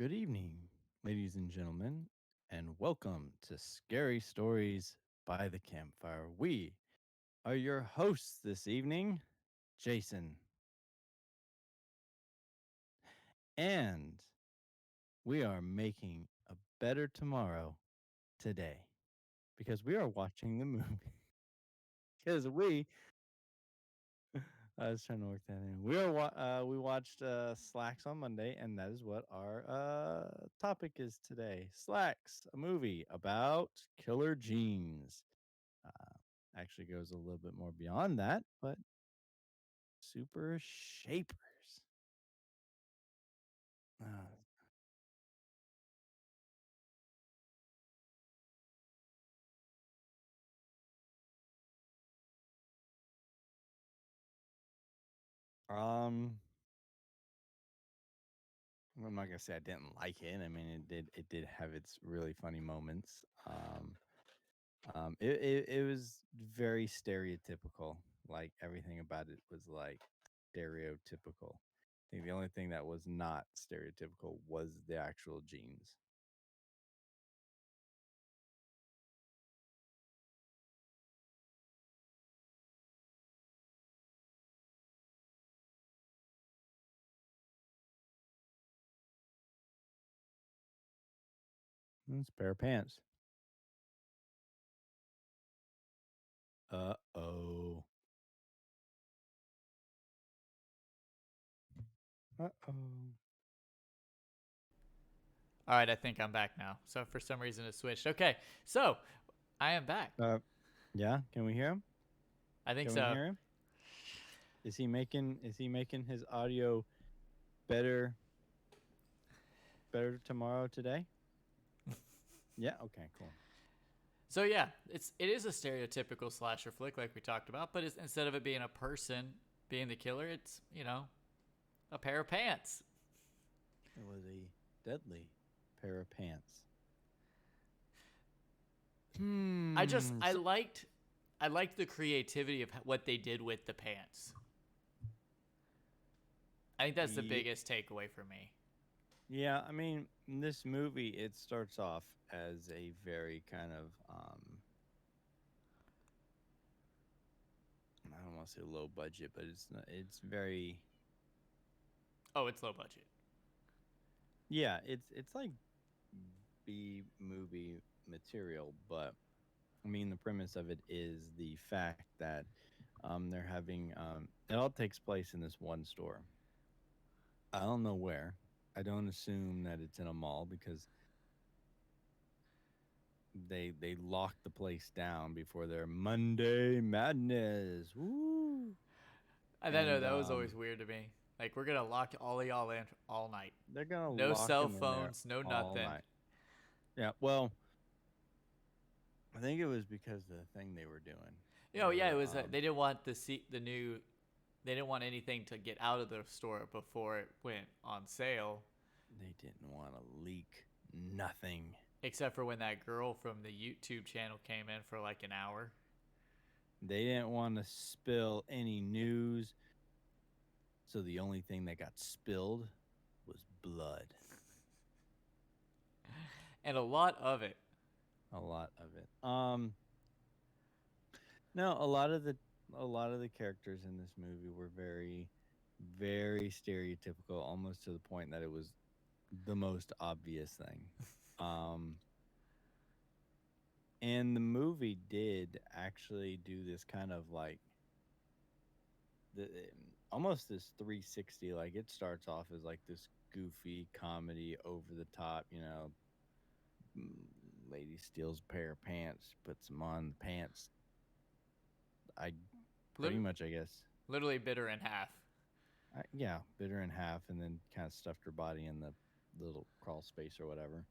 Good evening, ladies and gentlemen, and welcome to Scary Stories by the Campfire. We are your hosts this evening, Jason, and we are making a better tomorrow today because we are watching the movie. Because I was trying to work that in. We watched Slacks on Monday, and that is what our topic is today. Slacks, a movie about killer genes. Uh, Actually goes a little bit more beyond that, but super shapers. Uh, um, I'm not gonna say I didn't like it. I mean, it did have its really funny moments. It was very stereotypical. Like everything about it was like stereotypical. I think the only thing that was not stereotypical was the actual genes. It's a pair of pants. Uh-oh. Uh-oh. All right, I think I'm back now. So for some reason it switched. Okay, so I am back. Uh, yeah, can we hear him? I think Can we so. hear him? Is he making his audio better tomorrow today? Yeah, okay, cool. So yeah, it is a stereotypical slasher flick like we talked about, but instead of it being a person being the killer, it's a pair of pants. It was a deadly pair of pants. I just Hmm. I liked the creativity of what they did with the pants. I think that's the Ye- biggest takeaway for me. yeah, I mean, in this movie it starts off as a very kind of I don't want to say low budget, but it's very Oh, it's low budget. yeah, it's like B movie material, but I mean the premise of it is the fact that they're having it all takes place in this one store. I don't know where. I don't assume that it's in a mall because they lock the place down before their Monday Madness. Woo! I don't know. And That was always weird to me. Like we're gonna lock all of y'all in all night. they're gonna No lock cell them in there phones. No all nothing. night. Yeah, well, I think it was because of the thing they were doing. They Yeah, it were was. They didn't want the new. They didn't want anything to get out of the store before it went on sale, they didn't want to leak nothing. except for when that girl from the YouTube channel came in for like an hour. They didn't want to spill any news. So the only thing that got spilled was blood. And a lot of it. A lot of it. No, a lot of the characters in this movie were very, very stereotypical, almost to the point that it was the most obvious thing. Um, and the movie did actually do this kind of like almost this 360. Like it starts off as like this goofy comedy, over the top, lady steals a pair of pants, puts them on the pants. I pretty Lit- much, I guess. Literally bit her in half. Yeah, bit her in half and then kind of stuffed her body in the little crawl space or whatever.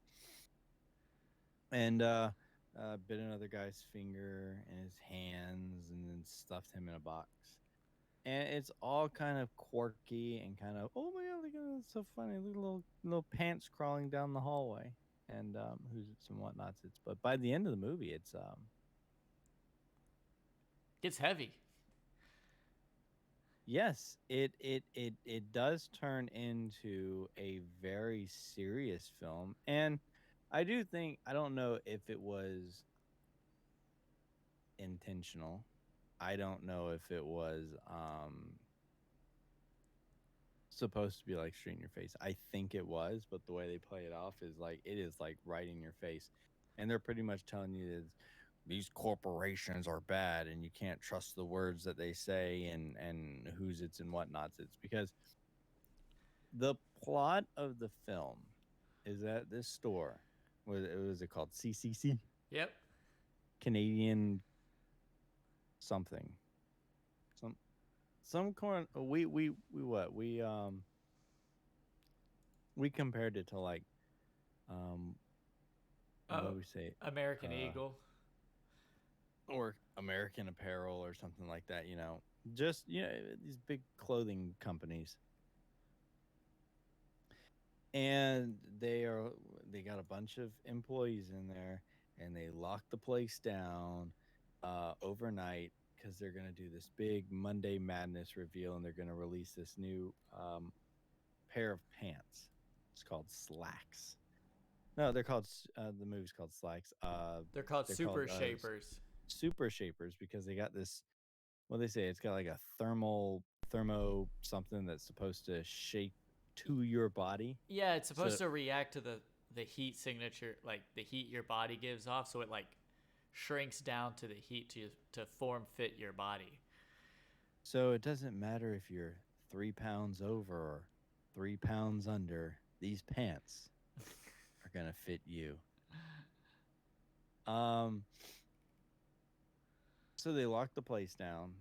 And bit another guy's finger and his hands and then stuffed him in a box. And it's all kind of quirky and kind of, oh my god, look at that, it's so funny. Look at little pants crawling down the hallway and who's it's and whatnots. It's but by the end of the movie, Gets heavy. Yes, it does turn into a very serious film, and I do think I don't know if it was intentional. I don't know if it was supposed to be like straight in your face. I think it was, but the way they play it off is like it is like right in your face. And they're pretty much telling you that these corporations are bad and you can't trust the words that they say and whose it's and whatnots it's because the plot of the film is that this store was it called CCC Yep. Canadian something some corn we what we compared it to like um what Oh, do we say American uh Eagle. or American Apparel or something like that, just these big clothing companies, and they got a bunch of employees in there, and they locked the place down overnight because they're gonna do this big Monday Madness reveal, and they're gonna release this new pair of pants. It's called Slacks. No, they're called the movie's called Slacks. They're called They're called Super Shapers. Super Shapers because they got this. Well, they say it's got like a thermo something that's supposed to shape to your body. Yeah, it's supposed So to react to the heat signature, like the heat your body gives off, so it like shrinks down to the heat to form fit your body. it doesn't matter if you're 3 pounds over or 3 pounds under. These pants are gonna fit you. Um, so they lock the place down,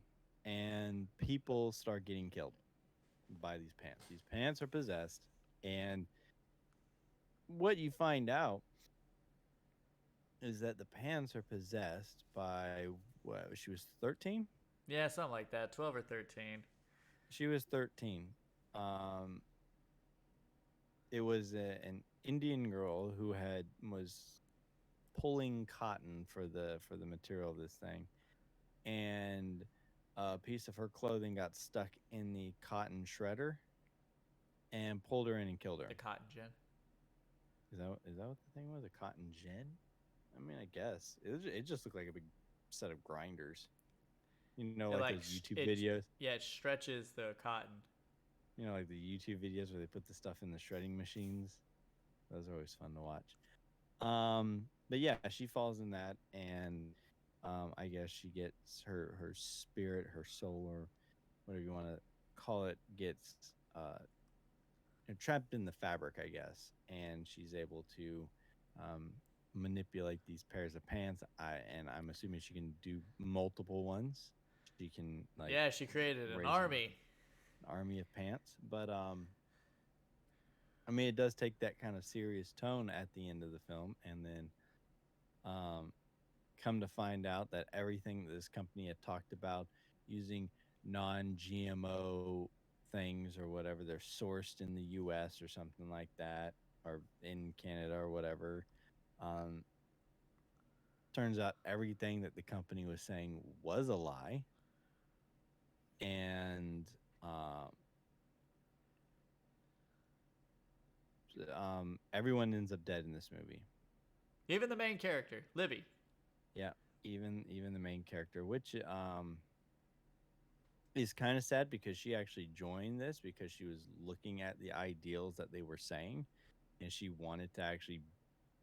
and people start getting killed by these pants. These pants are possessed, and what you find out is that the pants are possessed by what? She was 13. Yeah, something like that. 12 or 13. She was 13. Um, it was an Indian girl who had was pulling cotton for the material of this thing, and a piece of her clothing got stuck in the cotton shredder and pulled her in and killed The her. cotton gin. Is that what the thing was? A cotton gin? I mean, I guess it just looked like a big set of grinders. It Like like those YouTube it. videos. Yeah, it stretches the cotton. Like the YouTube videos where they put the stuff in the shredding machines. Those are always fun to watch. But yeah, she falls in that, and I guess she gets her spirit, her soul, or whatever you want to call it, gets trapped in the fabric, I guess, and she's able to um, manipulate these pairs of pants. I'm assuming she can do multiple ones. She can like Yeah, she created an raise an army. army of pants, but I mean, it does take that kind of serious tone at the end of the film, and then um, come to find out that everything that this company had talked about using non-GMO things or whatever, they're sourced in the U.S. or something like that, or in Canada or whatever. Um, Turns out everything that the company was saying was a lie, and um, everyone ends up dead in this movie. Even the main character, Libby. Yeah, even the main character, which is kind of sad because she actually joined this because she was looking at the ideals that they were saying, and she wanted to actually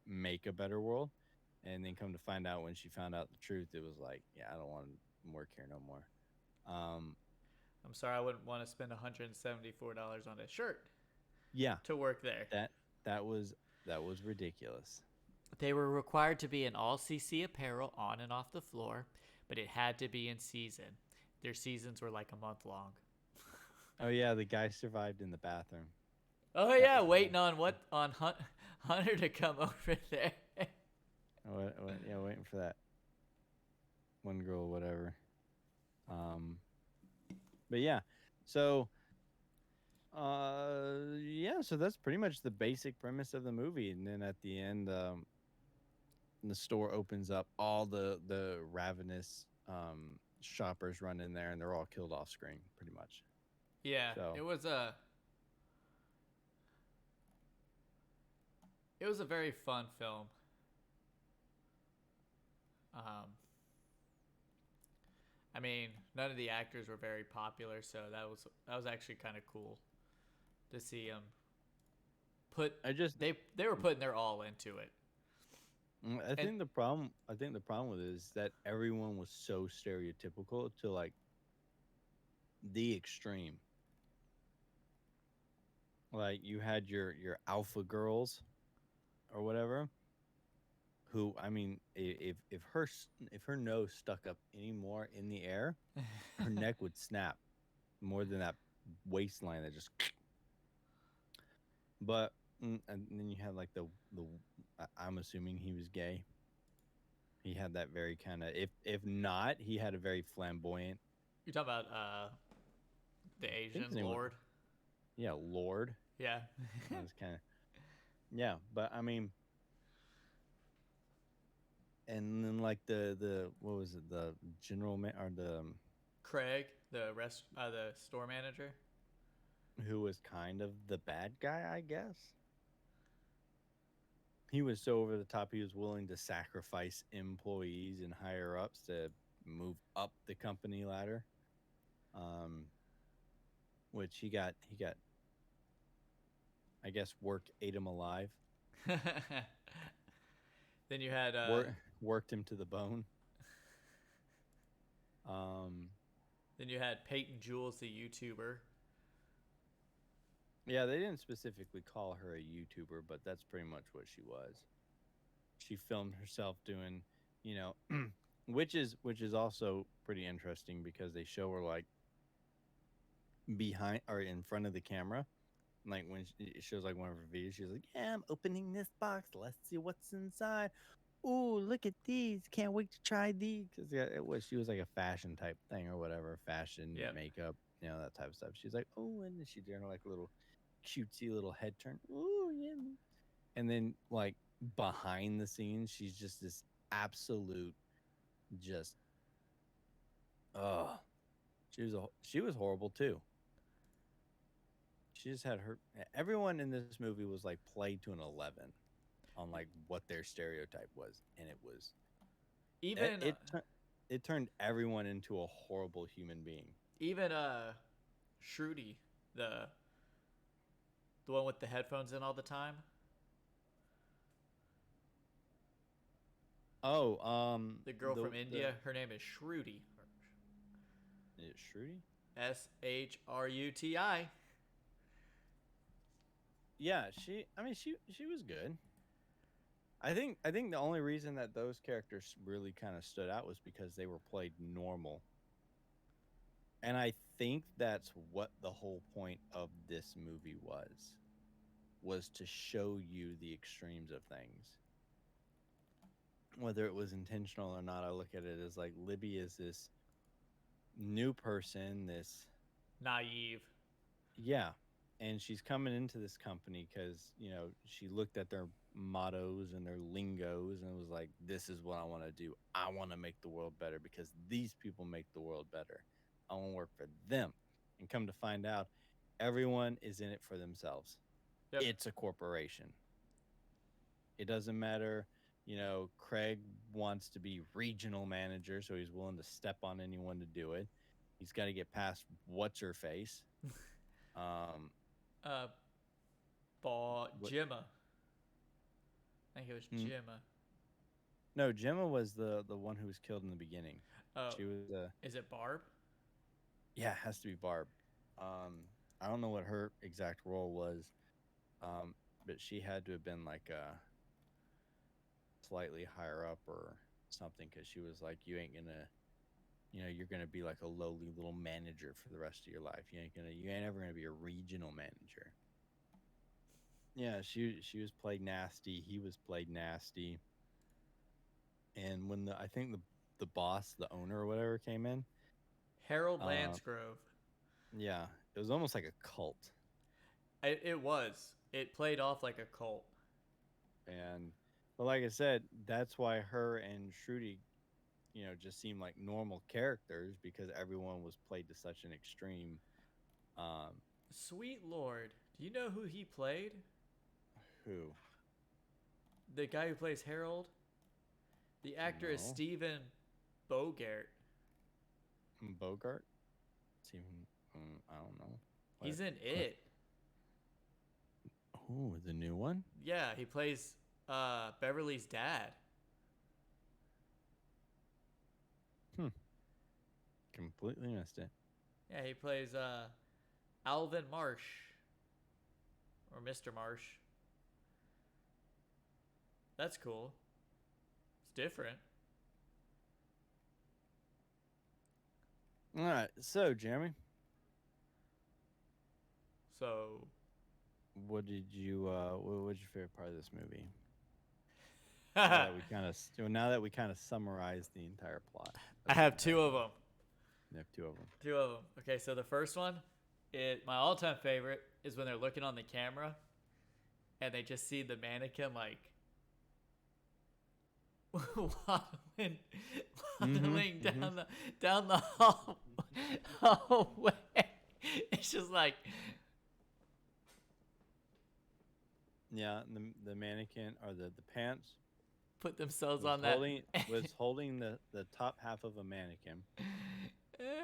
make a better world. And then come to find out, when she found out the truth, it was like, yeah, I don't want to work here no more. Um, I'm sorry, I wouldn't want to spend $174 on a shirt yeah, to work there. that that was that was ridiculous. They were required to be in all CC apparel on and off the floor, but it had to be in season. Their seasons were like a month long. Oh yeah, the guy survived in the bathroom. Oh That yeah, was funny. waiting on Hunter to come over there. Yeah, waiting for that one girl, whatever. Um, but yeah, so yeah, so that's pretty much the basic premise of the movie, and then at the end, the store opens up, all the ravenous shoppers run in there, and they're all killed off screen, pretty much. Yeah, So it was a very fun film. Um, I mean, none of the actors were very popular, so that was actually kind of cool to see them put I just they were putting their all into it. I And think the problem with it is that everyone was so stereotypical to like the extreme. Like you had your alpha girls or whatever, who I mean, if her nose stuck up any more in the air, her neck would snap more than that waistline that just. But and then you had like the I'm assuming he was gay. He had that very kind of if not, he had a very flamboyant. you're talking about the I think his Asian name was Lord. yeah Lord. Yeah. That was kind of yeah, but I mean, and then like the what was it the general man or the Craig, the store manager. who was kind of the bad guy, I guess. He was so over the top. He was willing to sacrifice employees and higher ups to move up the company ladder. Um, which he got I guess work ate him alive. Then you had Worked him to the bone. Um, Peyton Jules, the YouTuber. yeah, they didn't specifically call her a YouTuber, but that's pretty much what she was. She filmed herself doing, you know, which is also pretty interesting because they show her like behind or in front of the camera. Like when it shows like one of her videos, she's like, "Yeah, I'm opening this box. Let's see what's inside. Ooh, look at these! Can't wait to try these." Because yeah, it was she was like a fashion type thing or whatever, fashion Yep. makeup, that type of stuff. She's like, "Oh," and then she did her like a little cutesy little head turn. Ooh, yeah. And then like behind the scenes, she's just this absolute, just oh, she was horrible too. She just had her. Everyone in this movie was like played to an 11 on like what their stereotype was, and it was it Even it, tur- it turned everyone into a horrible human being. even Shruti, the the one with the headphones in all the time, Oh, the girl from the India, her name is Shruti. is it Shruti? Shruti. Yeah, I mean, she was good. I think the only reason that those characters really kind of stood out was because they were played normal, and I think that's what the whole point of this movie was to show you the extremes of things. Whether it was intentional or not, I look at it as like Libby is this new person, this Naive. yeah, and she's coming into this company because she looked at their mottos and their lingos and was like, "This is what I want to do. I want to make the world better because these people make the world better. I want to work for them." And come to find out, everyone is in it for themselves. Yep. It's a corporation. It doesn't matter. Craig wants to be regional manager, so he's willing to step on anyone to do it. He's got to get past what's her face. Um, Uh, what? Gemma. I think it was Mm, Gemma. no, Gemma was the one who was killed in the beginning. Oh, She was is it Barb? yeah, it has to be Barb. I don't know what her exact role was, but she had to have been like slightly higher up or something because she was like, "You ain't gonna." You're gonna be like a lowly little manager for the rest of your life. You ain't ever gonna be a regional manager. Yeah, she was played nasty. He was played nasty. And when I think the boss, the owner or whatever came in, Harold um, Lansgrove. yeah, it was almost like a cult. It was. It played off like a cult. And but like I said, that's why her and Shruti, just seemed like normal characters because everyone was played to such an extreme. Um, Sweet Lord. Do you know who he played? who? The guy who plays Harold? The actor is No. Stephen Bogart. Bogart? Even, I don't know. He's What? in What? It. Oh, the new one? Yeah, he plays Beverly's dad. Hmm. Completely missed it. Yeah, he plays Alvin Marsh or Mr. Marsh. That's cool. It's different. All right. So, Jeremy, So what did you? What was your favorite part of this movie? Now I that we kind of, now that we kind of summarized the entire plot of the have entire two of movie, them. you have two of them. Two of them. Okay, so the first one, my all-time favorite is when they're looking on the camera and they just see the mannequin like waddling, Mm-hmm. waddling Mm-hmm. down the hallway. It's just like Yeah, the mannequin or the pants put themselves on that. was holding the top half of a mannequin,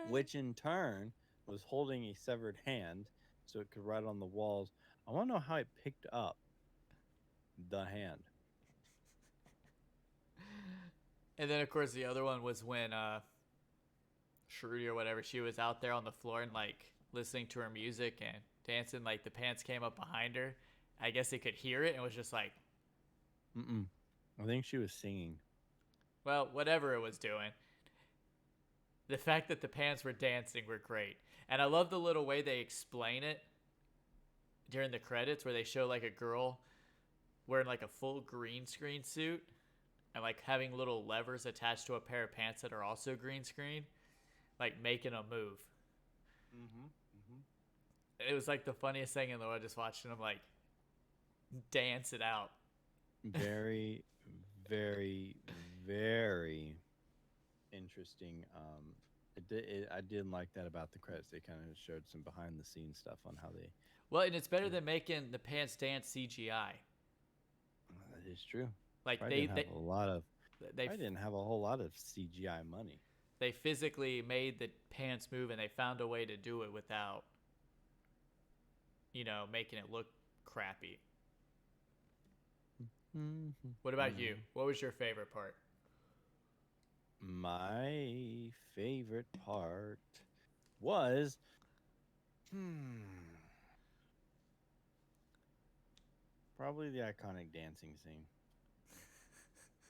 which in turn was holding a severed hand, so it could write on the walls. I want to know how it picked up the hand. And then of course the other one was when Shruti or whatever, she was out there on the floor and like listening to her music and dancing. Like the pants came up behind her. I guess they could hear it and was just like, Mm-mm. I think she was singing. well, whatever it was doing. The fact that the pants were dancing were great. And I love the little way they explain it during the credits where they show like a girl wearing like a full green screen suit and like having little levers attached to a pair of pants that are also green screen, like making a move. Mm-hmm. Mm-hmm. It was like the funniest thing in the world just watching them like dance it out. Very, very, very interesting. I did like that about the credits. They kind of showed some behind the scenes stuff on how they. Well, and it's better than making the pants dance CGI. That is true. Like Probably didn't have a lot of. they Probably didn't have a whole lot of CGI money. they physically made the pants move and they found a way to do it without, making it look crappy. Mm-hmm. What about you? Mm-hmm. What was your favorite part? My favorite part was hmm, probably the iconic dancing scene.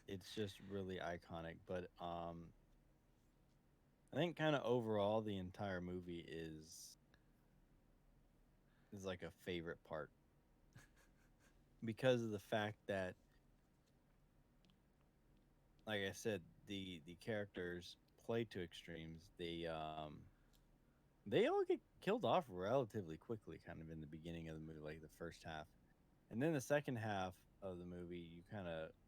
It's just really iconic, but I think kind of overall the entire movie is like a favorite part because of the fact that, like I said, the characters play to extremes. They all get killed off relatively quickly, kind of in the beginning of the movie, like the first half, and then the second half of the movie,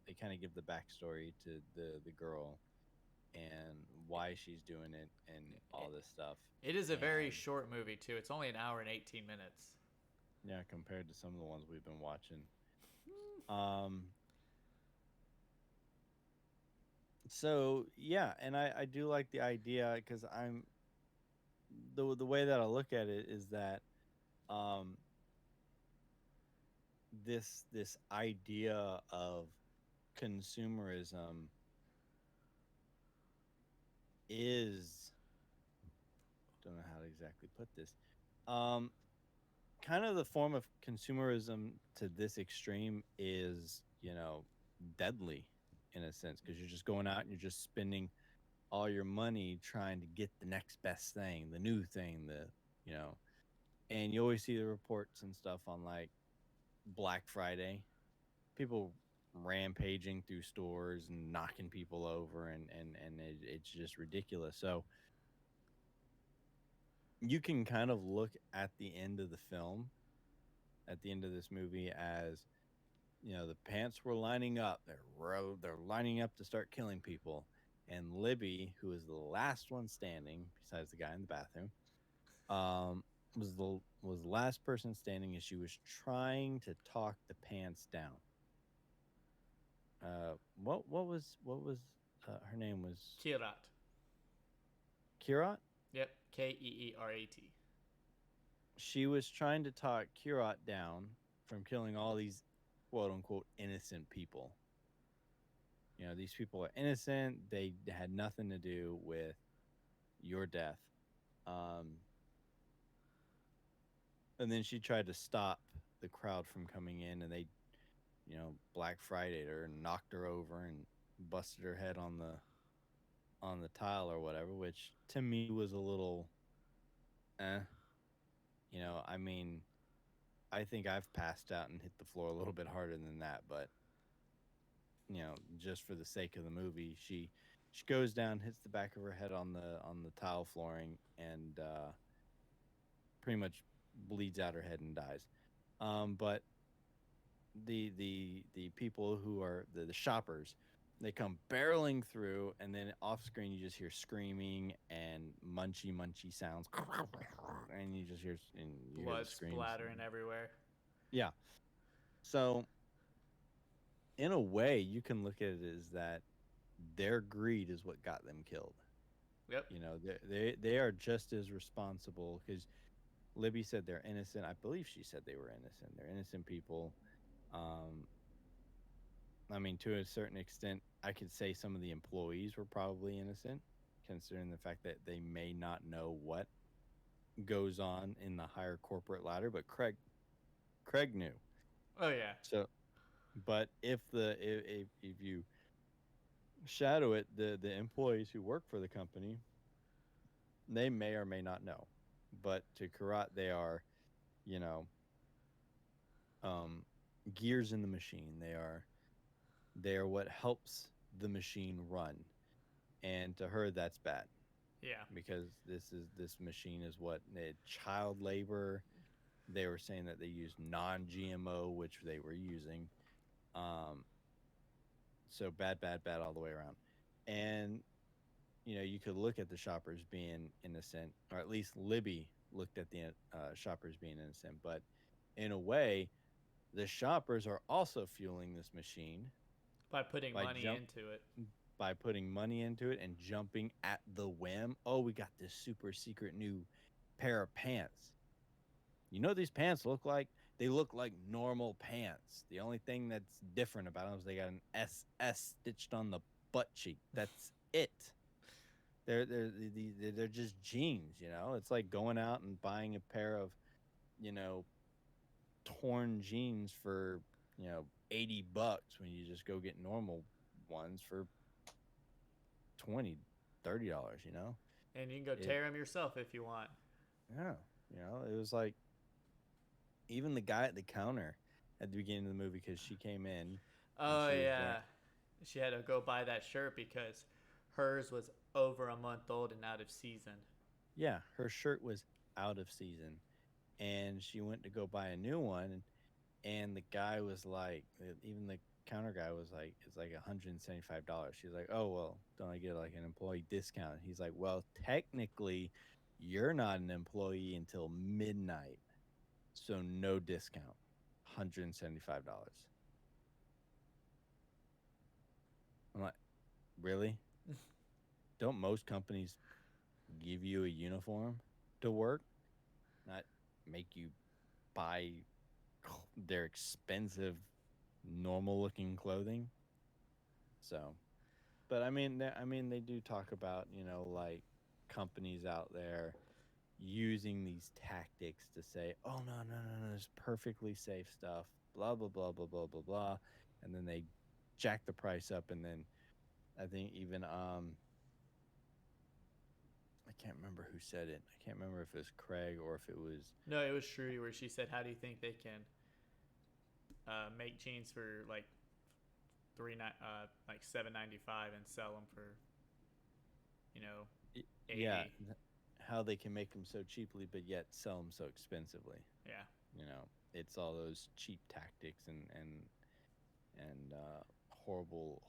they kind of give the backstory to the girl and why she's doing it and all It, this stuff, it is a very and short movie too. It's only an hour and 18 minutes. yeah, compared to some of the ones we've been watching. Um, so yeah, and I do like the idea because the way that I look at it is that um this idea of consumerism is, don't know how to exactly put this, um kind of the form of consumerism to this extreme is, deadly in a sense because you're just going out and you're just spending all your money trying to get the next best thing, the new thing, you know and you always see the reports and stuff on like Black Friday, people rampaging through stores and knocking people over, and it's just ridiculous. So you can kind of look at the end of the film, at the end of this movie, as the pants were lining up. They're lining up to start killing people, and Libby, who is the last one standing, besides the guy in the bathroom, um, was the last person standing, and she was trying to talk the pants down. What was her name was Kirat. Kirat. Yep. Keerat. She was trying to talk Kirat down from killing all these quote unquote innocent people. You know, these people are innocent. They had nothing to do with your death. Um, and then she tried to stop the crowd from coming in, and they, Black Fridayed her and knocked her over and busted her head on the tile or whatever, which to me was a little, eh. I mean, I think I've passed out and hit the floor a little bit harder than that, but just for the sake of the movie, she goes down, hits the back of her head on the tile flooring, and pretty much bleeds out her head and dies. But the people who are the shoppers, they come barreling through, and then off screen you just hear screaming and munchy sounds, and you hear the Blood screams. splattering everywhere. Yeah. So in a way, you can look at it as that their greed is what got them killed. Yep. They are just as responsible because Libby said they're innocent. I believe she said they were innocent. They're innocent people. Um, I mean, to a certain extent, I could say some of the employees were probably innocent, considering the fact that they may not know what goes on in the higher corporate ladder. But Craig knew. Oh yeah. So, but if you shadow it, the employees who work for the company, they may or may not know. But to Karat, they are, you know, um, gears in the machine. They are what helps the machine run, and to her, that's bad Yeah. because this machine is what child labor. They were saying that they use non-GMO, which they were using. Um, so bad all the way around. And you could look at the shoppers being innocent, or at least Libby looked at the shoppers being innocent. But in a way, the shoppers are also fueling this machine By putting by money jump into it. by putting money into it and jumping at the whim. Oh, we got this super secret new pair of pants. You know what these pants look like? They look like normal pants. The only thing that's different about them is they got an SS stitched on the butt cheek. That's it. They're just jeans. It's like going out and buying a pair of you know torn jeans for $80 when you just go get normal ones for 20, $30. And you can go It tear them yourself if you want. Yeah. It was like even the guy at the counter at the beginning of the movie, because she came in and Oh she was wearing, yeah. She had to go buy that shirt because hers was over a month old and out of season. yeah, her shirt was out of season, and she went to go buy a new one, and the guy was like, even the counter guy was like, it's like $175. She's like, oh well, don't I get like an employee discount? He's like, well, technically you're not an employee until midnight, so no discount. $175. I'm like, really? Don't most companies give you a uniform to work, not make you buy their expensive, normal looking clothing? So, but they do talk about, like companies out there using these tactics to say, oh, no, it's perfectly safe stuff, blah, blah, blah, blah, blah, blah, blah. And then they jack the price up. And then I think even, I can't remember who said it. I can't remember if it was Craig or if it was. No, it was Shuri where she said, "How do you think they can make jeans for like like $7.95 and sell them for you know Yeah, 80?" how they can make them so cheaply, but yet sell them so expensively. Yeah. It's all those cheap tactics and horrible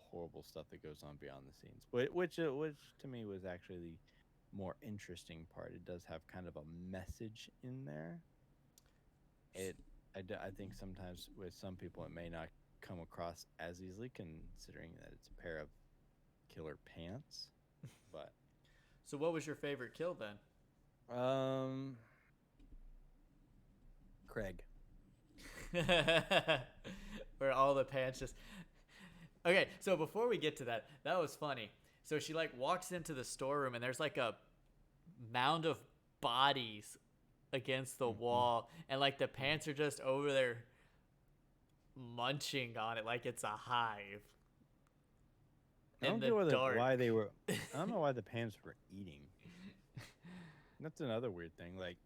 stuff that goes on beyond the scenes, which to me was actually more interesting part. It does have kind of a message in there. It I think sometimes with some people it may not come across as easily, considering that it's a pair of killer pants. But So what was your favorite kill then? um, Craig. Where all the pants just. Okay, so before we get to that, that was funny. So she like walks into the storeroom and there's like a mound of bodies against the Hmm. wall, and like the pants are just over there munching on it like it's a hive I in don't the get dark. why they were. I don't know why the pants were eating. That's another weird thing. Like,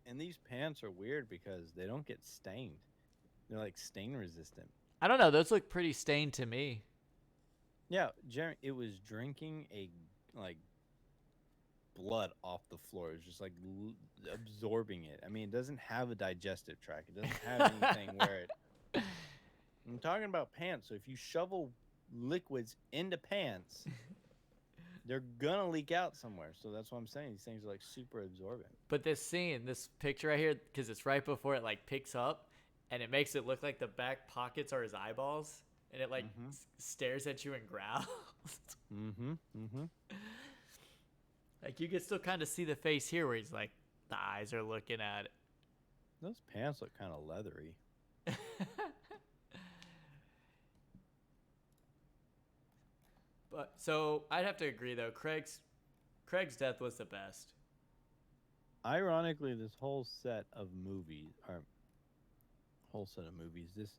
and these pants are weird because they don't get stained. They're like stain resistant. I don't know. Those look pretty stained to me. Yeah, Jeremy, it was drinking a like blood off the floor. It was just like absorbing it. I mean, it doesn't have a digestive tract. It doesn't have anything where it. I'm talking about pants. So if you shovel liquids into pants, they're gonna leak out somewhere. So that's what I'm saying. These things are like super absorbent. But this scene, this picture right here, because it's right before it like picks up, and it makes it look like the back pockets are his eyeballs, and it like Mm-hmm. stares at you and growls. Mm-hmm. Mm-hmm. Like you can still kind of see the face here, where he's like the eyes are looking at Those pants look kind of leathery. it. But so I'd have to agree though. Craig's death was the best. Ironically, this whole set of movies, or whole set of movies, this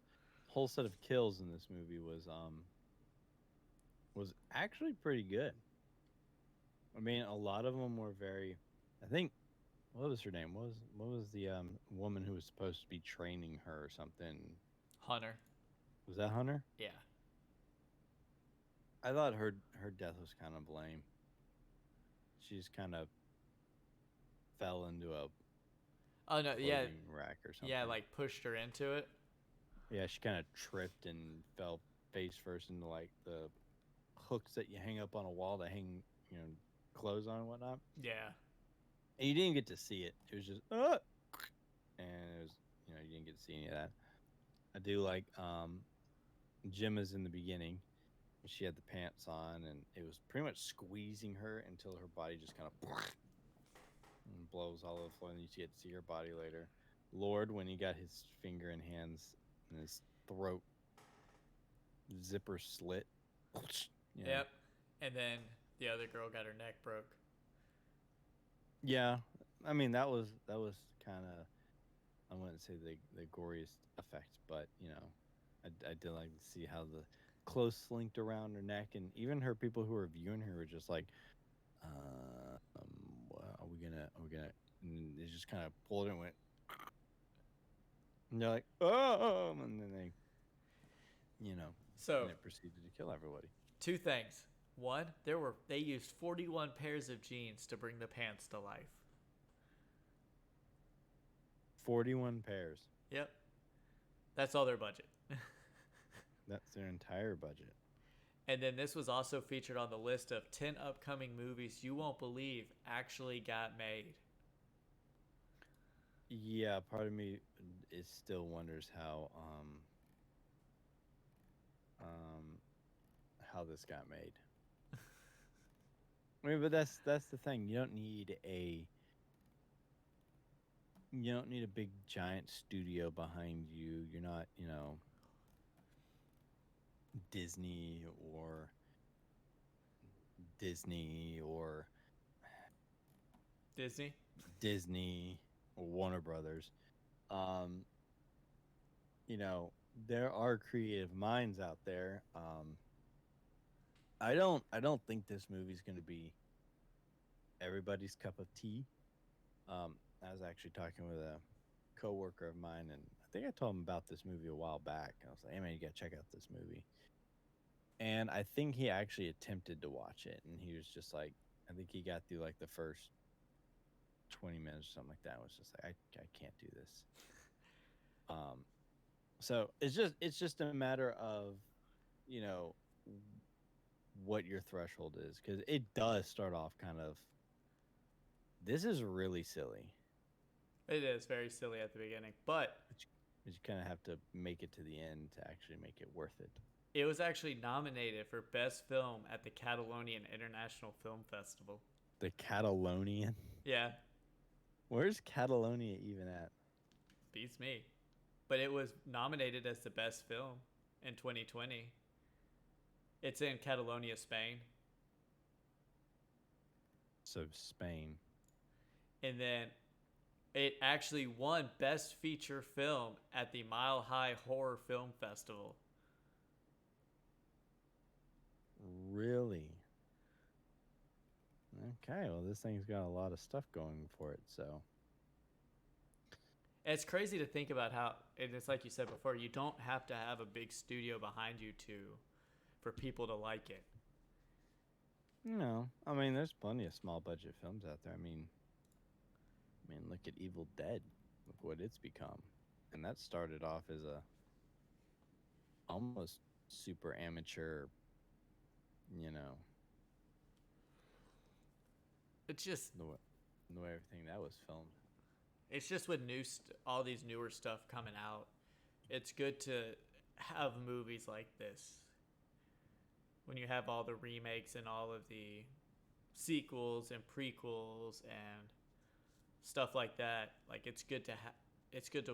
whole set of kills in this movie was actually pretty good. I mean, a lot of them were very. I think what was her name? What was the woman who was supposed to be training her or something? Hunter. Was that Hunter? Yeah. I thought her death was kind of lame. She just kind of fell into a Oh no. Yeah. clothing rack or Yeah. something. Like pushed her into it. Yeah, she kind of tripped and fell face first into like the hooks that you hang up on a wall to hang, clothes on and whatnot. Yeah. And you didn't get to see it. It was just, and it was, you didn't get to see any of that. I do like Gemma's in the beginning. She had the pants on, and it was pretty much squeezing her until her body just kind of and blows all over the floor, and you get to see her body later. Lord, when he got his finger and hands in his throat zipper slit, you know. Yep. And then the other girl got her neck broke. Yeah, I mean that was kind of, I wouldn't say the goriest effect, but I did like to see how the clothes slinked around her neck, and even her people who were viewing her were just like, are we gonna, and they just kind of pulled it and went, and they're like, oh, and then and So it proceeded to kill everybody. two things. One, they used 41 pairs of jeans to bring the pants to life. 41 pairs. Yep. That's all their budget. That's their entire budget. And then this was also featured on the list of 10 upcoming movies you won't believe actually got made. Yeah, part of me is still wonders um how this got made. I mean, but that's the thing. You don't need a big giant studio behind you. You're not, Disney or Disney or Disney? Disney or Warner Brothers. Um, there are creative minds out there. I don't think this movie's going to be everybody's cup of tea. I was actually talking with a coworker of mine, and I think I told him about this movie a while back. I was like, "Hey man, you gotta check out this movie." And I think he actually attempted to watch it, and he was just like, I think he got through like the first 20 minutes or something like that. And was just like, I can't do this. Um, so it's just a matter of, you know, what your threshold is, because it does start off kind of. This is really silly, It is very silly at the beginning, but but you kind of have to make it to the end to actually make it worth it. it was actually nominated for Best Film at the Catalonian International Film Festival. The Catalonian. Yeah, Where's Catalonia even at? beats me. But it was nominated as the best film in 2020. It's in Catalonia, Spain. So Spain. And then it actually won Best Feature Film at the Mile High Horror Film Festival. Really? Okay, well, this thing's got a lot of stuff going for it, so. And it's crazy to think about how, and it's like you said before, you don't have to have a big studio behind you for people to like it. No, I mean, there's plenty of small budget films out there. Look at Evil Dead. Look what it's become, and that started off as a almost super amateur, you know, It's just the way everything that was filmed. it's just with all these newer stuff coming out, it's good to have movies like this. When you have all the remakes and all of the sequels and prequels and stuff like that, like it's good to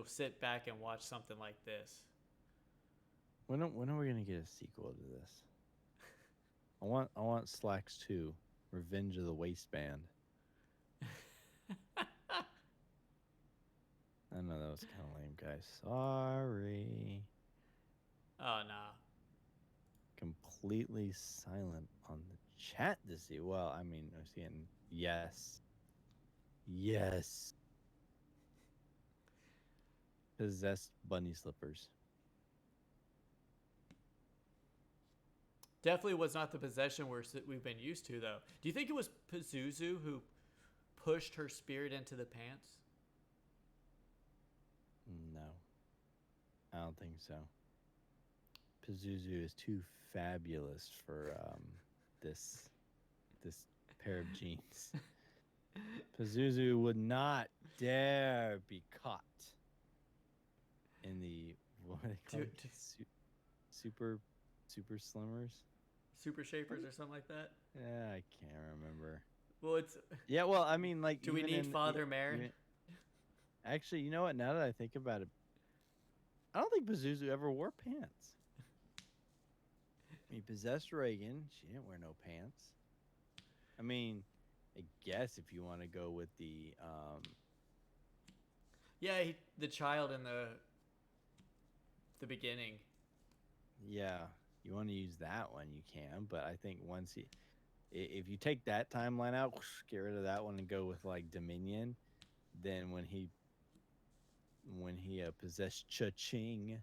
sit back and watch something like this. When are we gonna get a sequel to this? I want Slaxx 2, Revenge of the Waistband. I know that was kind of lame, guys. Sorry. Oh no. Completely silent on the chat this year. Well, I mean, I was getting yes. Yes. Possessed bunny slippers. Definitely was not the possession we've been used to, though. Do you think it was Pazuzu who pushed her spirit into the pants? No. I don't think so. Pazuzu is too fabulous for this pair of jeans. Pazuzu would not dare be caught in the what do they call it? Super slimmers. Super Shapers or something like that? Yeah, I can't remember. Well, it's. Yeah, well, I mean, like, Do we need Father Marin? Actually, you know what? Now that I think about it, I don't think Pazuzu ever wore pants. He possessed Reagan. She didn't wear no pants. I mean, I guess if you want to go with the Yeah, the child in the beginning. yeah, you want to use that one, you can. But I think if you take that timeline out, get rid of that one and go with like Dominion, then when he possessed Cha-Ching,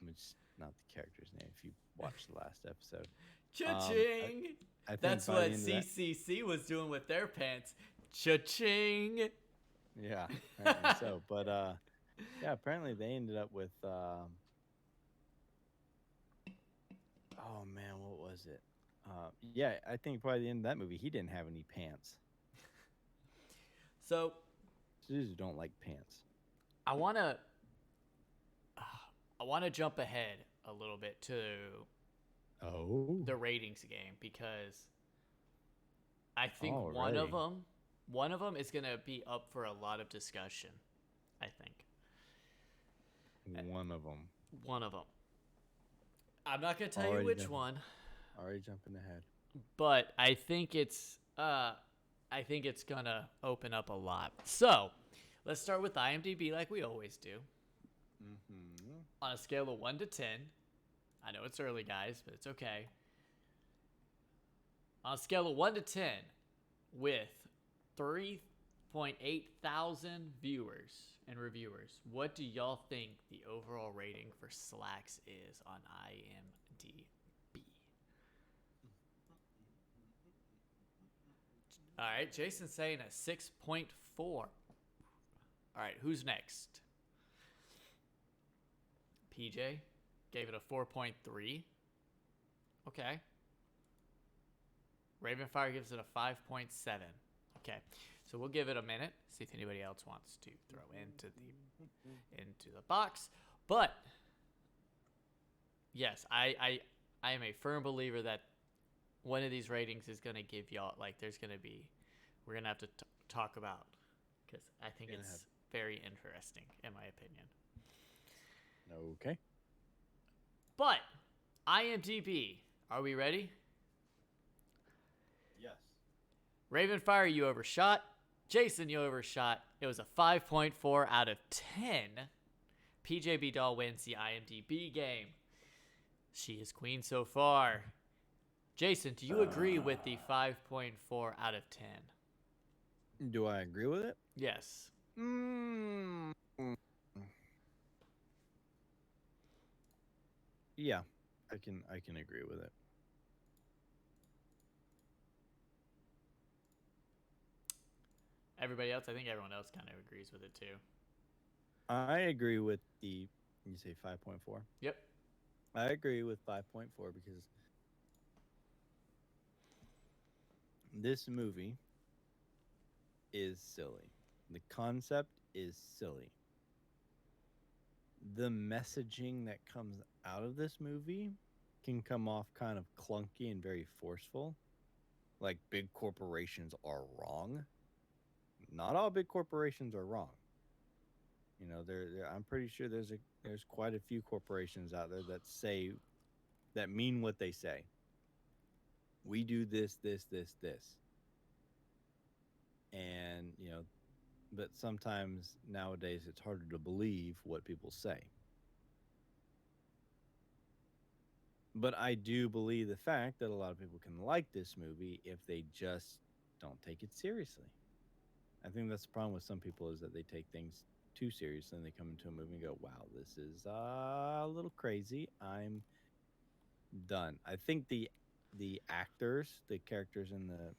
which is not the character's name if you watched the last episode. Cha-ching! I think That's by the what end of that- CCC was doing with their pants. Cha-ching! Yeah, apparently so. But yeah, apparently they ended up with oh man, what was it? Yeah, I think by the end of that movie, he didn't have any pants. So Suzu don't like pants. I wanna jump ahead a little bit to the ratings game because I think one of them is gonna be up for a lot of discussion. I think one of them. One of them. I'm not gonna tell you which one. Already jumping ahead. But I think it's gonna open up a lot. So let's start with IMDb like we always do. Mm-hmm. On a scale of 1 to 10, I know it's early, guys, but it's okay. On a scale of 1 to 10, with 3.8 thousand viewers and reviewers, what do y'all think the overall rating for Slaxx is on IMDb? All right, Jason's saying a 6.4. All right, who's next? PJ gave it a 4.3. Okay. Ravenfire gives it a 5.7. Okay. So we'll give it a minute, see if anybody else wants to throw into the box. But yes, I am a firm believer that one of these ratings is going to give y'all, like, there's going to be, we're going to have to talk about, because I think Gonna have it's very interesting in my opinion. okay. But IMDb, are we ready? Yes. Ravenfire, you overshot. Jason, you overshot. It was a 5.4 out of 10. PJB Doll wins the IMDb game. She is queen so far. Jason, do you agree with the 5.4 out of 10? Do I agree with it? Yes. Mm, yeah, I can agree with it. Everybody else, I think everyone else kind of agrees with it too. I agree with the you say 5.4. Yep. I agree with 5.4 because this movie is silly. The concept is silly. The messaging that comes out of this movie can come off kind of clunky and very forceful. Like big corporations are wrong. Not all big corporations are wrong. You know, I'm pretty sure there's quite a few corporations out there that say that mean what they say. We do this, this, this, this. And, but sometimes nowadays it's harder to believe what people say. But I do believe the fact that a lot of people can like this movie if they just don't take it seriously. I think that's the problem with some people is that they take things too seriously and they come into a movie and go, "Wow, this is a little crazy. I'm done." I think the actors, the characters in the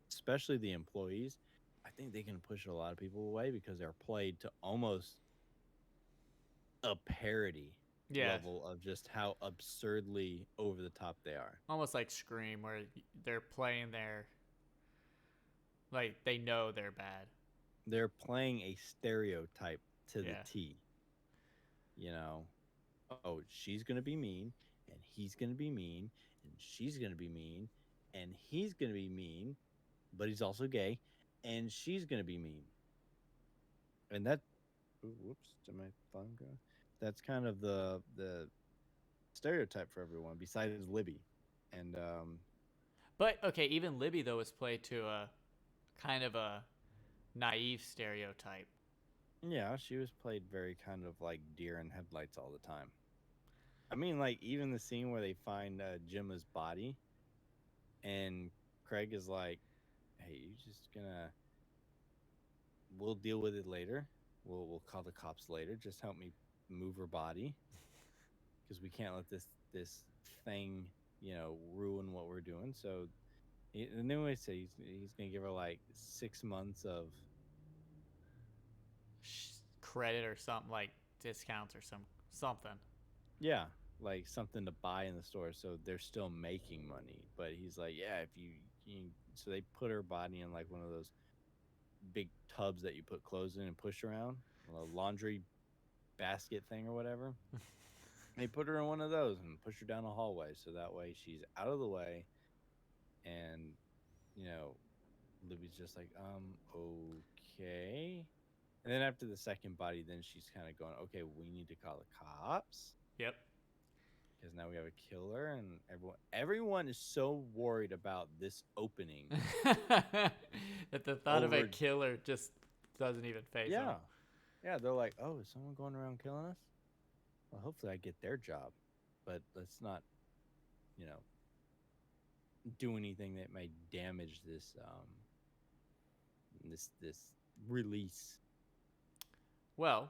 especially the employees, I think they can push a lot of people away because they're played to almost a parody Yeah. level of just how absurdly over the top they are. Almost like Scream, where they're playing their, like, they know they're bad. They're playing a stereotype to the Yeah. T. You know, oh, she's going to be mean, and he's going to be mean, and she's going to be mean, and he's going to be mean, but he's also gay, and she's going to be mean. And that, ooh, whoops, did my phone go? That's kind of the stereotype for everyone besides Libby. And But, okay, even Libby, though, was played to a kind of a naive stereotype. yeah, she was played very kind of like deer in headlights all the time. I mean, like even the scene where they find Gemma's body, and Craig is like, "Hey, you just gonna? We'll deal with it later. We'll call the cops later. Just help me move her body because we can't let this thing, ruin what we're doing." So, and then we say he's gonna give her like 6 months of Credit or something, like discounts or something. yeah, like something to buy in the store, so they're still making money. But he's like, yeah, if you so they put her body in like one of those big tubs that you put clothes in and push around, a laundry basket thing or whatever. They put her in one of those and push her down a hallway, so that way she's out of the way, and you know, Libby's just like, okay. And then after the second body, then she's kind of going, okay, we need to call the cops Yep. because now we have a killer, and everyone is so worried about this opening That the thought of a over. killer just doesn't even phase them. Yeah, yeah, they're like, oh, is someone going around killing us? Well, hopefully I get their job, but let's not, you know, do anything that may damage this release. Well,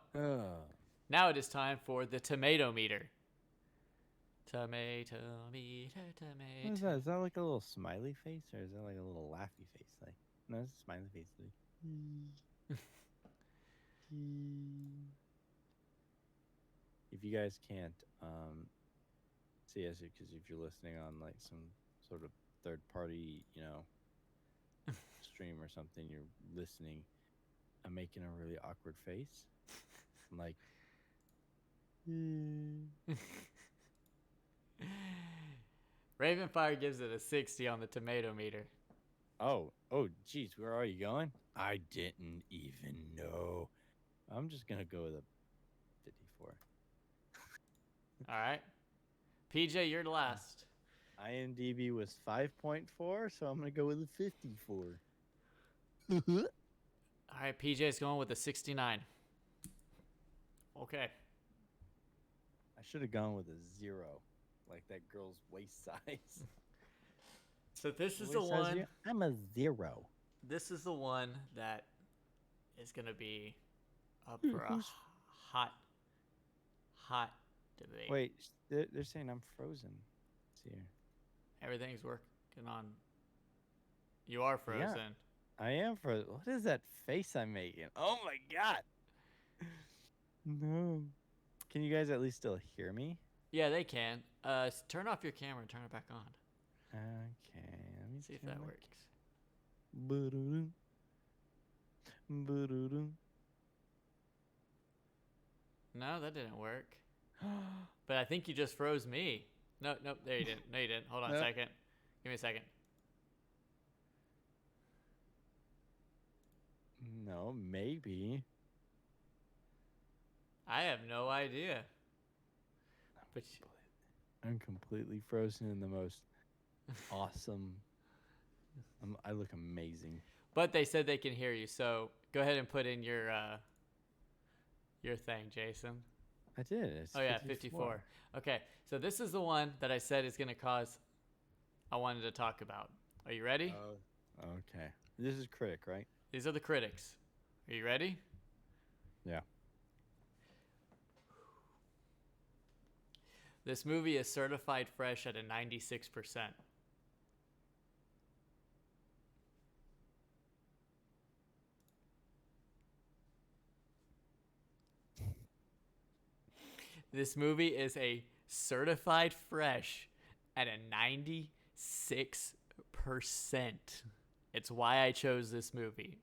now it is time for the tomato meter. Tomato meter, What is tomato. that? Is that like a little smiley face, or is that like a little laughy face? Like, no, it's a smiley face. Like, if you guys can't yes, because if you're listening on like some sort of third party, stream or something, you're listening. I'm making a really awkward face. I'm like, "Mm." Ravenfire gives it a 60 on the tomato meter. oh, geez, where are you going? I didn't even know. I'm just gonna go with a 54. All right. PJ, you're last. IMDb was 5.4, so I'm gonna go with a 54. I All right, PJ's going with a 69. Okay. should have gone with a zero, like that girl's waist size. So this is the Waist size? one. Yeah, I'm a zero. This is the one that is gonna be up Who- for a Who's hot, hot debate. Wait, they're saying I'm frozen. Let's see here. Everything's working on. You are Yeah, frozen. I am frozen. What is that face I'm making? Oh my god. No. Can you guys at least still hear me? Yeah, they can. Turn off your camera and turn it back on. Okay, let me See if turn that my. works. Ba-do-dum, ba-do-dum. No, that didn't work. But I think you just froze me. No, nope, there you didn't. No, you didn't. Hold on a No, second. Give me a second. no, maybe. I have no idea. But I'm completely frozen in the most awesome. I look amazing. they said they can hear you, so go ahead and put in your thing, Jason. I did. It's Oh yeah, 54. 54. Okay, so this is the one that I said is gonna cause. I wanted to talk about. Are you ready? Oh. Okay. This is critic, right? These are the critics. Are you ready? Yeah. This movie is certified fresh at a 96%. This movie is a certified fresh at a 96%. It's why I chose this movie.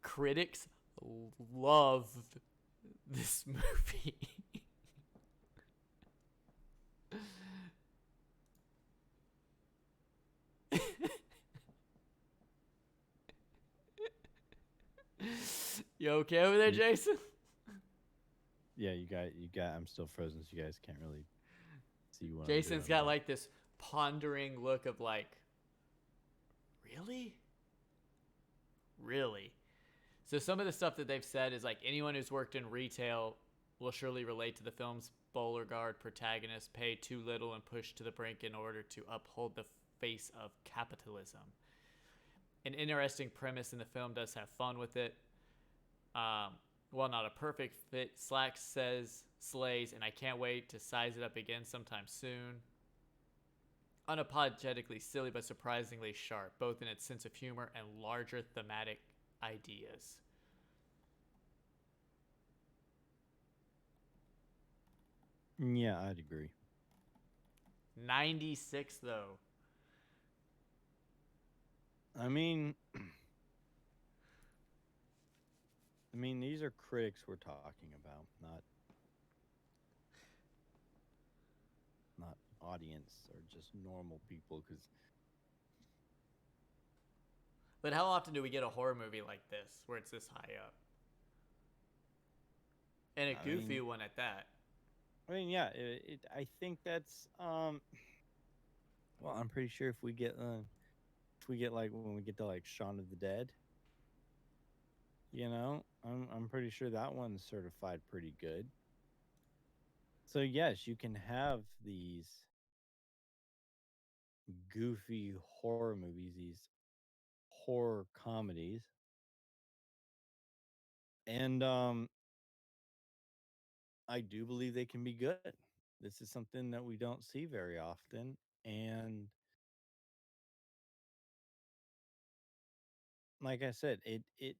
Critics loved this movie. You okay over there, You- Jason? Yeah, you got. I'm still frozen, so you guys can't really see what I'm Jason's doing. got But like this pondering look of like, really? Really? So some of the stuff that they've said is like anyone who's worked in retail will surely relate to the film's bowler guard protagonist paid too little and pushed to the brink in order to uphold the face of capitalism. An interesting premise in the film does have fun with it. While not a perfect fit, Slaxx says slays, and I can't wait to size it up again sometime soon. Unapologetically silly but surprisingly sharp, both in its sense of humor and larger thematic ideas. yeah, I'd agree. 96 though. I mean, these are critics we're talking about, not audience or just normal people. Because But how often do we get a horror movie like this where it's this high up? And a I goofy mean, one at that. yeah, I think that's Well, I'm pretty sure if we get like when we get to like Shaun of the Dead, I'm pretty sure that one's certified pretty good. So yes, you can have these goofy horror movies, these horror comedies, and I do believe they can be good. This is something that we don't see very often, and like I said, it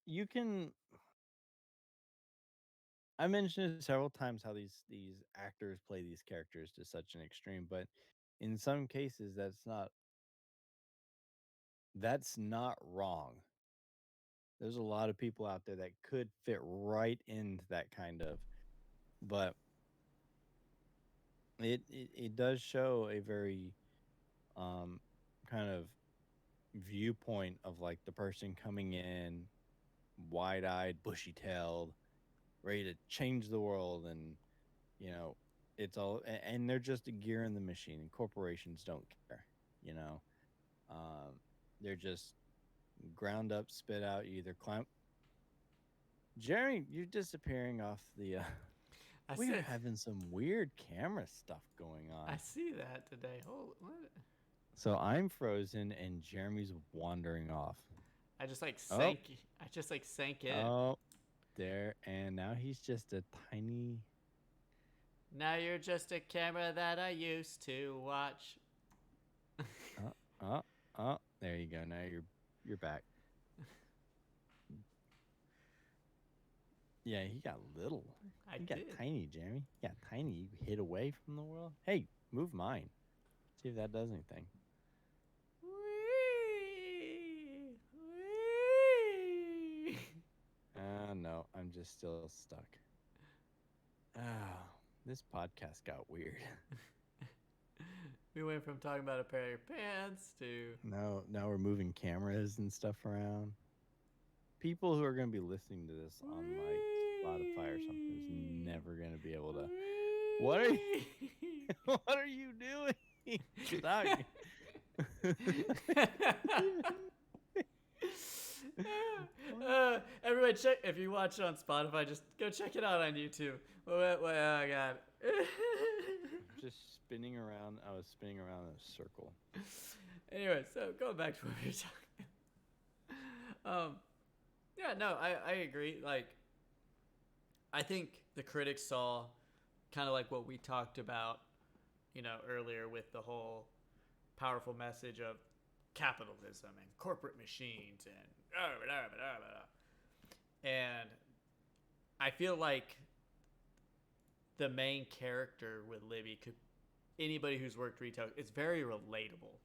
you can I mentioned it several times how these actors play these characters to such an extreme, but in some cases that's not wrong. There's a lot of people out there that could fit right into that kind of, but it does show a very um kind of viewpoint of like the person coming in wide-eyed, bushy-tailed, ready to change the world, and you know, it's all and they're just a gear in the machine, and corporations don't care, you know. Um they're just ground up, spit out, you either climb. Jerry, you're disappearing off the I we are see. having some weird camera stuff going I on. see that today. Oh, what? So I'm frozen and Jeremy's wandering off. I just like Oh, sank. I just like sank in. oh, there, and now he's just a tiny. Now you're just a camera that I used to watch. Oh, oh, oh. There you go. Now you're back. Yeah, he got little. I He got did. tiny, Jeremy. He got tiny. You hid away from the world. Hey, move mine. See if that does anything. Wee, wee. No, I'm just still stuck. Oh, this podcast got weird. We went from talking about a pair of pants to Now we're moving cameras and stuff around. People who are going to be listening to this on like Spotify or something is wee, never going to be able to. What are you? wee. What are you doing? Stop! Everyone, check if you watch it on Spotify. Just go check it out on YouTube. Oh god. Just spinning around. I was spinning around in a circle. Anyway, so going back to what we were talking. Um, yeah, no, I agree. Like, I think the critics saw kind of like what we talked about, earlier with the whole powerful message of capitalism and corporate machines and and I feel like the main character with Libby could anybody who's worked retail, it's very relatable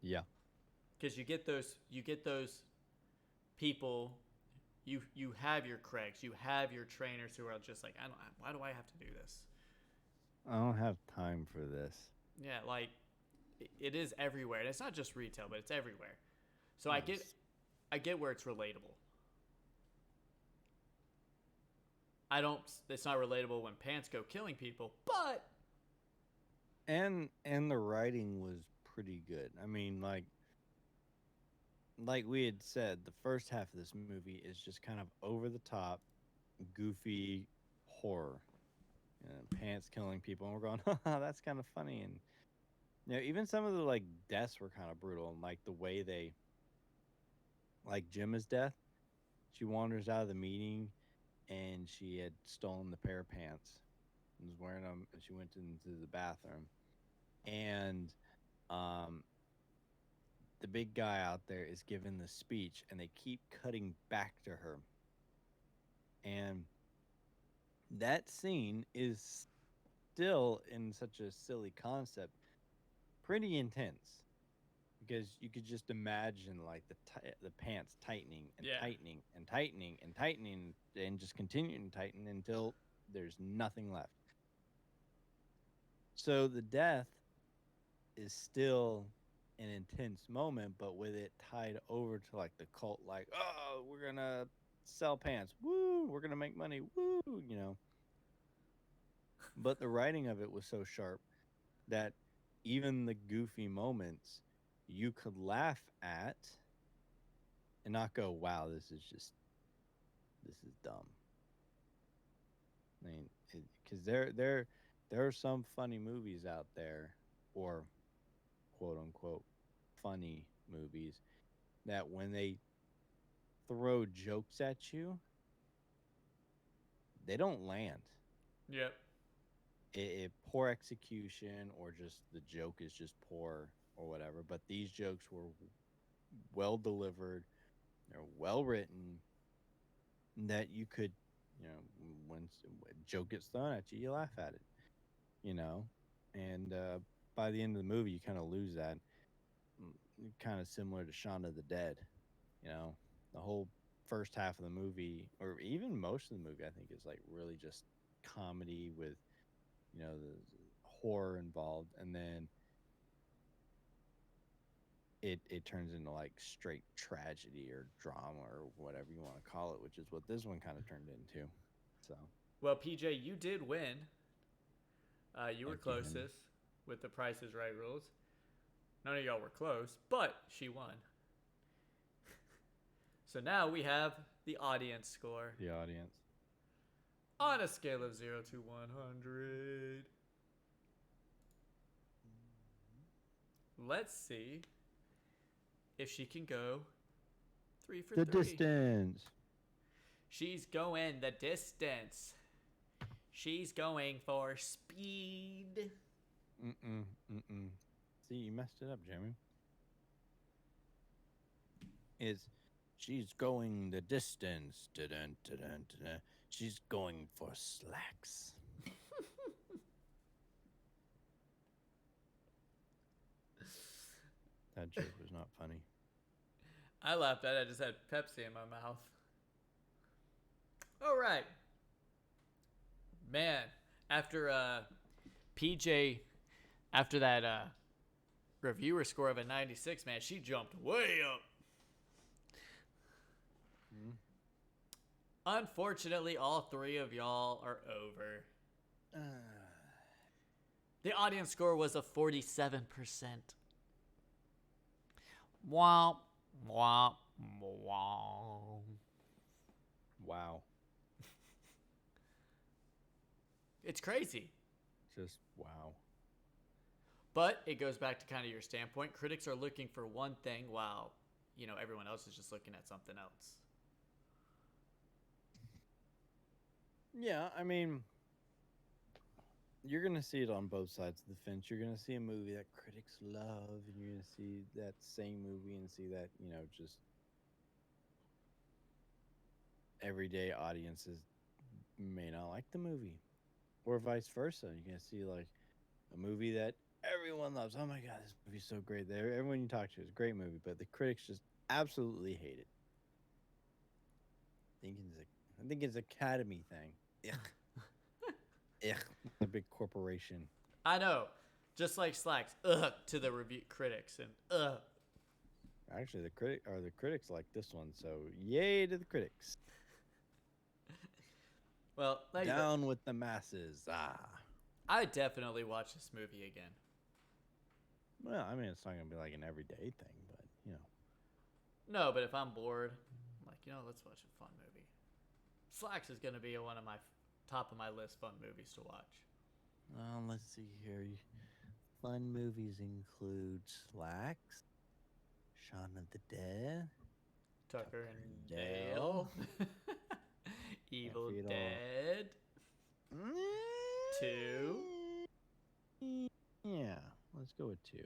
Yeah. because you get those people. You have your Craigs, you have your trainers who are just like, I don't. Why do I have to do this? I don't have time for this. Yeah, like it is everywhere, and it's not just retail, but it's everywhere. So I get Yes. I get where it's relatable. I don't. It's not relatable when pants go killing people, but And the writing was pretty good. I mean, like we had said, the first half of this movie is just kind of over the top, goofy horror. Pants killing people, and we're going, that's kind of funny. And even some of the like deaths were kind of brutal, and like the way they, like Gemma's death, she wanders out of the meeting, and she had stolen the pair of pants and was wearing them, and she went into the bathroom, and um, the big guy out there is giving the speech, and they keep cutting back to her, and that scene is still in such a silly concept, pretty intense because you could just imagine like the pants tightening and yeah, tightening and tightening and tightening and just continuing to tighten until there's nothing left. So the death is still an intense moment, but with it tied over to like the cult, like, oh, we're gonna sell pants, woo, we're gonna make money, woo. But the writing of it was so sharp that even the goofy moments you could laugh at and not go, wow, this is dumb. I mean, because there are some funny movies out there, or quote unquote funny movies, that when they throw jokes at you, they don't land. yep, It poor execution, or just the joke is just poor or whatever. But these jokes were well delivered. They're well written, that you could You know, when a joke gets thrown at you, you laugh at it. You know, and by the end of the movie, you kind of lose that. Kind of similar to Shaun of the Dead. You know, the whole first half of the movie, or even most of the movie, I think is like really just comedy with the horror involved, and then it turns into like straight tragedy or drama or whatever you want to call it, which is what this one kind of turned into. So Well, PJ, you did win. You were thank you, honey. closest with the Price is Right rules. None of y'all were close, but she won. So now we have the audience score The audience. on a scale of 0 to 100. Let's see if she can go 3 for The 3. distance. She's going the distance. She's going for speed. Mm-mm. Mm-mm. See, you messed it up, Jeremy. Is she's going the distance. Dun, dun, dun, dun. She's going for Slaxx. That joke was not funny. I laughed at it. I just had Pepsi in my mouth. All right. Man, after PJ, after that reviewer score of a 96, man, she jumped way up. Hmm? Unfortunately, all three of y'all are over. Uh, The audience score was a 47%. Womp, womp, womp. wow. It's crazy. Just wow. But it goes back to kind of your standpoint. Critics are looking for one thing while, everyone else is just looking at something else. Yeah, I mean, you're gonna see it on both sides of the fence. You're gonna see a movie that critics love, and you're gonna see that same movie and see that just everyday audiences may not like the movie, or vice versa. You're gonna see like a movie that everyone loves. Oh my god, this movie's so great! Everyone you talk to is a great movie, but the critics just absolutely hate it. I think it's Academy thing. Ugh, ugh, a big corporation. I know. Just like Slaxx, ugh, to the review critics and ugh. Actually, the critics like this one, so yay to the critics. Well, there you go. Down with the masses. Ah. I definitely watch this movie again. Well, I mean, it's not gonna be like an everyday thing, but No, but if I'm bored, I'm like, let's watch a fun movie. Slaxx is going to be one of my top of my list fun movies to watch. let's see here. Fun movies include Slaxx, Shaun of the Dead, Tucker and Dale. Dale. Evil Can't Dead. 2. Yeah, let's go with 2.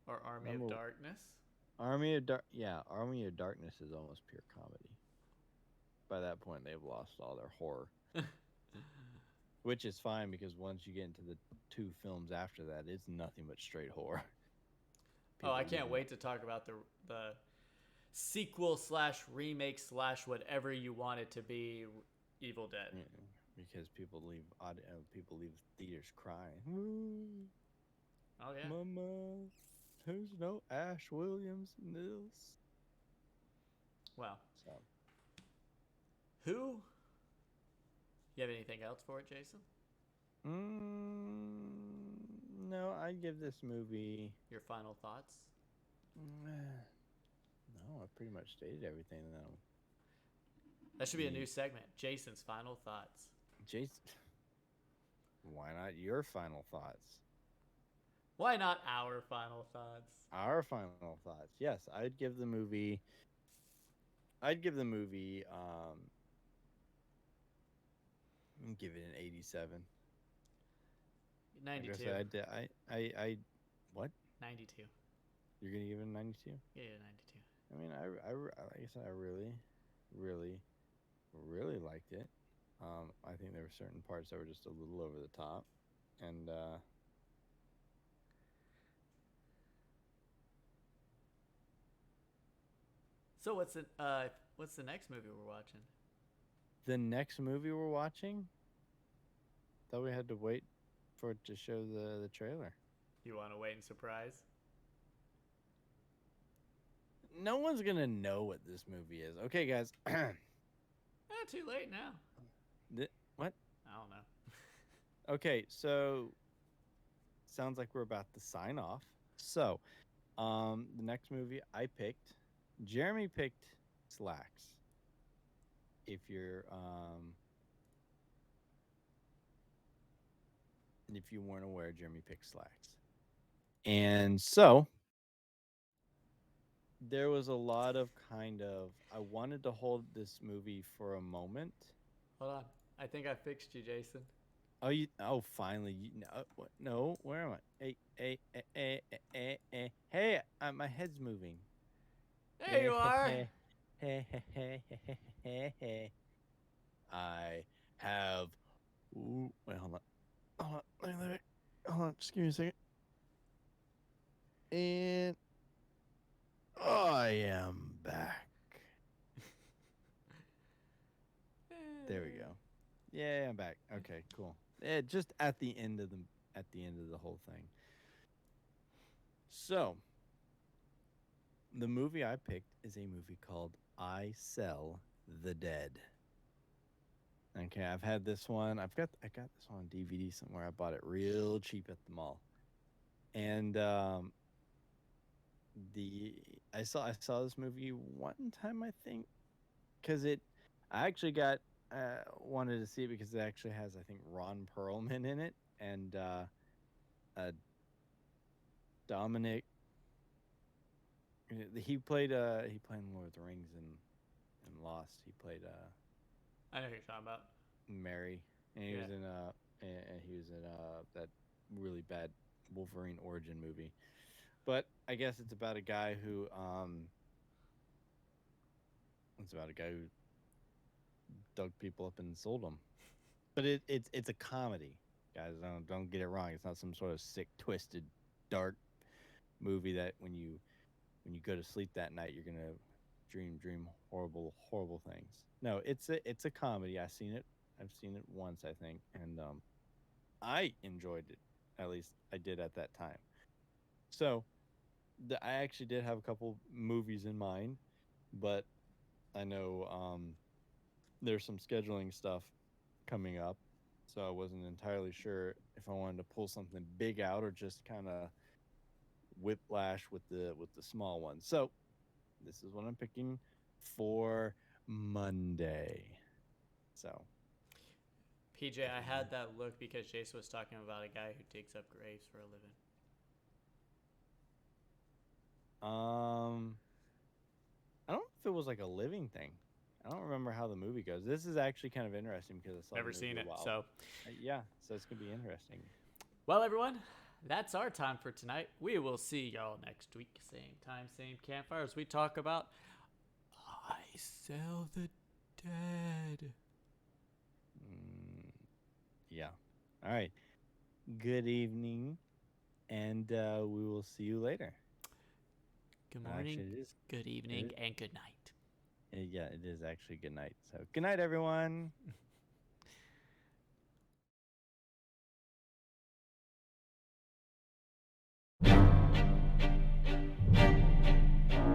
Or Army Number of Darkness. Army of Darkness is almost pure comedy. By that point, they've lost all their horror, which is fine because once you get into the 2 films after that, it's nothing but straight horror. Oh, I can't wait to talk about the sequel slash remake slash whatever you want it to be, Evil Dead. Yeah, because people leave theaters crying. Oh yeah. Mama, there's no Ash Williams in this. Well, So, who? You have anything else for it, Jason? no, I'd give this movie. Your final thoughts? No, I pretty much stated everything. Though. That should be a new segment. Jason's final thoughts. Jason, why not your final thoughts? Why not our final thoughts? Our final thoughts. Yes, I'd give the movie. I'd give the movie. Give it an 87. 92. Like I said, I what? 92. You're gonna give it a 92? Yeah, 92. I mean, like I said, I really, really, really liked it. I think there were certain parts that were just a little over the top, and So what's the next movie we're watching? the next movie we're watching, thought we had to wait for it to show the trailer. You want to wait and surprise? No one's gonna know what this movie is. Okay, guys. Too late now. What? I don't know. Okay, so sounds like we're about to sign off. So, the next movie I picked, Jeremy picked Slaxx. If you weren't aware, Jeremy picked Slaxx. And so there was a lot of I wanted to hold this movie for a moment. Hold on. I think I fixed you, Jason. Finally. What? No, where am I? Hey, my head's moving. There you are. I have. Ooh, wait, hold on. Hold on. Let me. Hold on. Just give me a second. And I am back. There we go. Yeah, I'm back. Okay, cool. Just at the end of the whole thing. So, the movie I picked is a movie called I Sell the Dead. Okay, I've had this one. I got this one on DVD somewhere. I bought it real cheap at the mall. And I saw this movie one time, I think, cuz I actually got wanted to see it because it actually has, I think, Ron Perlman in it, and Dominic. He played in Lord of the Rings and Lost. He played I know who you're talking about. Mary, and he was in that really bad Wolverine origin movie. But I guess it's about a guy who dug people up and sold them. But it's a comedy, guys. Don't get it wrong. It's not some sort of sick, twisted, dark movie that when you go to sleep that night you're gonna dream horrible things. No, it's a comedy. I've seen it once, I think, and I enjoyed it. At least I did at that time. So I actually did have a couple movies in mind, but I know there's some scheduling stuff coming up, so I wasn't entirely sure if I wanted to pull something big out or just kind of whiplash with the small ones. So this is what I'm picking for Monday. So PJ, I had that look because Jason was talking about a guy who digs up graves for a living. I don't know if it was like a living thing. I don't remember how the movie goes. This is actually kind of interesting because I saw Never the movie seen a it, while. so Yeah, so it's gonna be interesting. well, everyone, that's our time for tonight. We will see y'all next week, same time, same campfire, as we talk about I Sell the Dead. Yeah. All right. Good evening, and we will see you later. Good morning, Actually, good evening, and good night. Yeah, it is actually good night. So good night, everyone.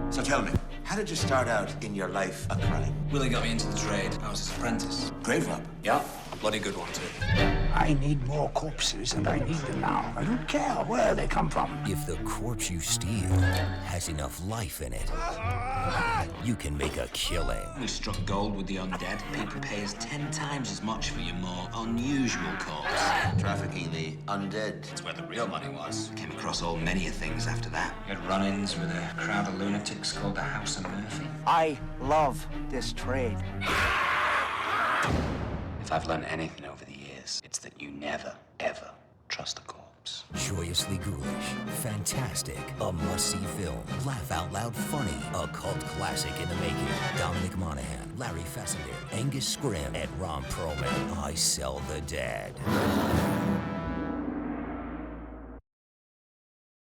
So tell me, how did you start out in your life a crime? Willie got me into the trade. I was his apprentice. Grave robber? Yeah, bloody good one, too. I need more corpses, and I need them now. I don't care where they come from. If the corpse you steal has enough life in it, you can make a killing. We struck gold with the undead. People pay us 10 times as much for your more unusual corpse. Trafficking the undead. That's where the real money was. Came across all many of things after that. Had run-ins with a crowd of lunatics called the House of Murphy. I love this trade. If I've learned anything over the years, it's that you never, ever trust a corpse. corpse. Joyously ghoulish, fantastic, a must-see film, laugh out loud funny, a cult classic in the making. Dominic Monaghan, Larry Fessenden, Angus Scrimm, and Ron Perlman. I Sell the Dead.